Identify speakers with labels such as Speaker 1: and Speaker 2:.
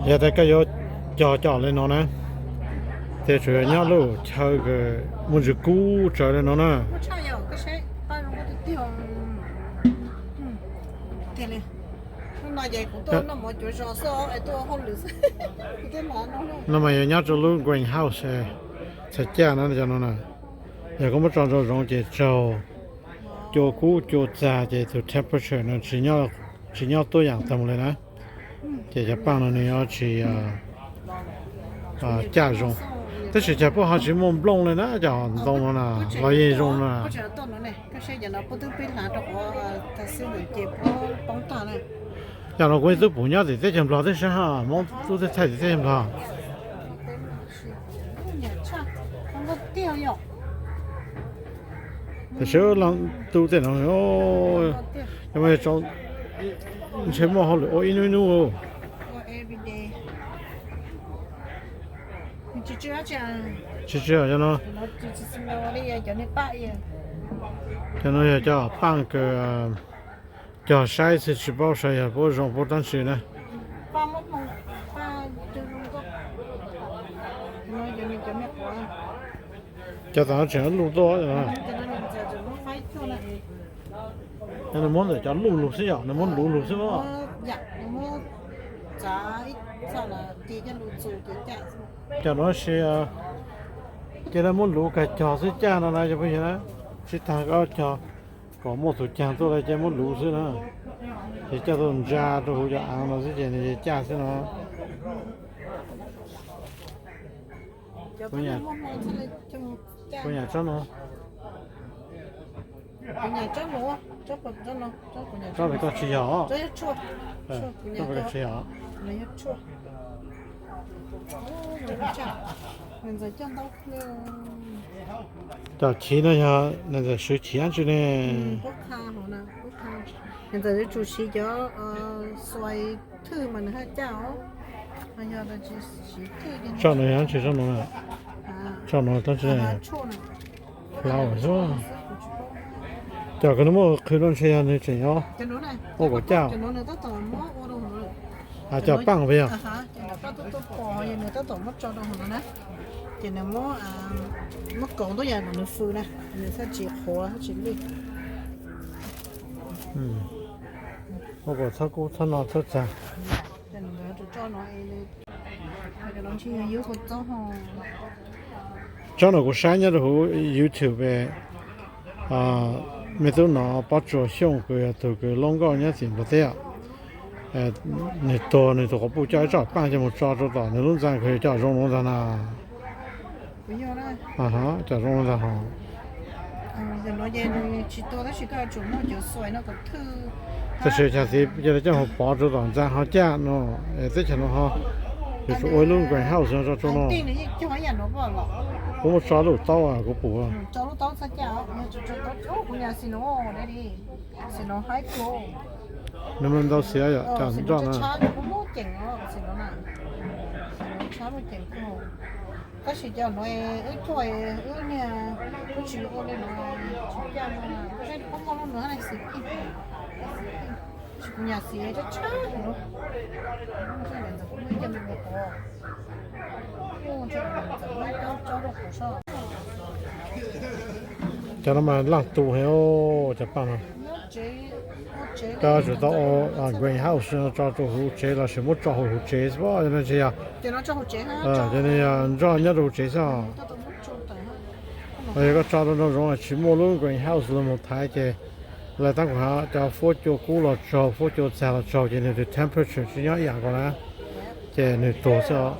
Speaker 1: giờ đây cái yo cho lên nó nè thế rồi nhớ luôn chơi cái muốn chỉ cú chơi lên nó nè
Speaker 2: Nó chả hiểu cái xe ba nó có thể tiêu thế này nó nói vậy cũng tôi nó mọi chuyện rõ rõ ấy tôi không được cái mà nó
Speaker 1: mà giờ nhớ cho luôn greenhouse sẽ cha nó cho nó nè giờ có một trò rồi rong chỉ cho cú cho già chỉ từ temperature nó chỉ nhớ tôi dạng tầm lên nè chỉ cho bạn nó này chỉ cha rongแต่是这不好是摸不拢了呢，叫弄了呢，老严重了。
Speaker 2: 不知道到哪呢？个些人呢不都被拿着我他是人家不帮他呢？
Speaker 1: 要那鬼子不鸟的，这就不的是哈，摸都在菜的这不哈。
Speaker 2: 我掉药。
Speaker 1: 这时候人都在那哦，因为找全部好了，哦，因为那哦。
Speaker 2: everyday。你就这样讲。
Speaker 1: 是这样呢。
Speaker 2: nó chỉ xin nó đi cho nên bại à.
Speaker 1: cho nó giờ cho半个叫筛子吃饱晒呀，不容不当时呢。
Speaker 2: ba mất mong ba cho nó có nó cho nên cho mẹ quá.
Speaker 1: cho tao chuyện lú to rồi.
Speaker 2: cho nên giờ nó phải cho này.
Speaker 1: nó muốn để cho lú xí à, nó muốn lú xí không?
Speaker 2: Dạ, nó muốn trái sao là thì cho lú chủ cái chạy.
Speaker 1: cho nó sẽ cho nó muốn lú cái trò xí cha nó này cho bây giờ đó, xí thằng có một số chàng tôi lại cho muốn lú xí nữa, thì cho tôi ra tôi hỗ trợ ăn nó xí chuyện này cha xí nó. Có nhà chó nó.
Speaker 2: Có nhà chó nó, chó nó, chó nhà
Speaker 1: chó phải có chỉ nhỏ.
Speaker 2: Chó chua.
Speaker 1: Chó phải có chỉ nhỏ.
Speaker 2: Này chua. Mình giờ chân đâu
Speaker 1: cho chỉ nó nha, nên là sự chỉ ăn chứ nè.
Speaker 2: Bốc kha họ nè, bốc kha. Mình giờ chủ sĩ cho xoay thư mà nó cháu. Bây giờ là chỉ thư
Speaker 1: cho nó ăn chỉ cho nó nè. cho nó tao chỉ này. Lâu rồi. cho cái nó mua khơi luôn xe này chỉ nhá. Ô có chào. À cho bằng về à?
Speaker 2: Cho nó có tôi bỏ vậy nữa tôi tổ mất cho đâu hả nó chỉ là mất cổng tôi giờ nó phư nè người ta chỉ khóa chỉ đi.
Speaker 1: Ô có sao cô sao nó sao chả?
Speaker 2: Cho nó cho nó cái đồng chí yếu của cháu họ.
Speaker 1: cho nó có sáng nhá rồi YouTube về mấy thứ nó bắt cho xong cái từ cái lông cao nhá thì có thể này to có bút trái cho bán cho một cho đó này luôn rằng cái cho rong rong ra na. Ha cho rong ra ha.
Speaker 2: Giờ nó về chỉ to đó chỉ có chỗ nó chỗ xoay nó có thư.
Speaker 1: Thế sự cha thì giờ cho họ bỏ cho đó ra họ cha nó thế cho nó ha. Thì số ôi luôn cái house cho nó.
Speaker 2: Tiền này chứ phải nhà nó bỏ lọ.
Speaker 1: Có một số lúc tao à có bùa.
Speaker 2: Cho lúc tao sao chào, cho tao của nhà xin nó đây đi, xin nó hái cô.
Speaker 1: Nếu mình đâu xía vậy, chẳng cho nó.
Speaker 2: Chả có mua chèn nó, xin nó nè, chả mua chèn cô. Cái gì cho nó ấy thôi, nha, cái chuyện ô lên nó, chuyện cha mà, cái không có nữa này xí ít. Nhà xí cho chả nữa. Cái này cũng mới cho mình một bộ.
Speaker 1: cho nó mà lắc tủ hay ô chả bằng à cho chúng ta ở greenhouse nó cho tủ hũ chế là sẽ một cho hũ chế chứ bao nhiêu chế à
Speaker 2: cho nó cho hũ chế ha
Speaker 1: cho nên cho nhớ hũ chế sao bây giờ cho nó rồi chỉ mua luôn greenhouse là một thái chế là tăng hóa cho phốt cho cũ là cho phốt cho già là cho cho nên the temperature chỉ nhớ dạng còn á chế nên tổ sao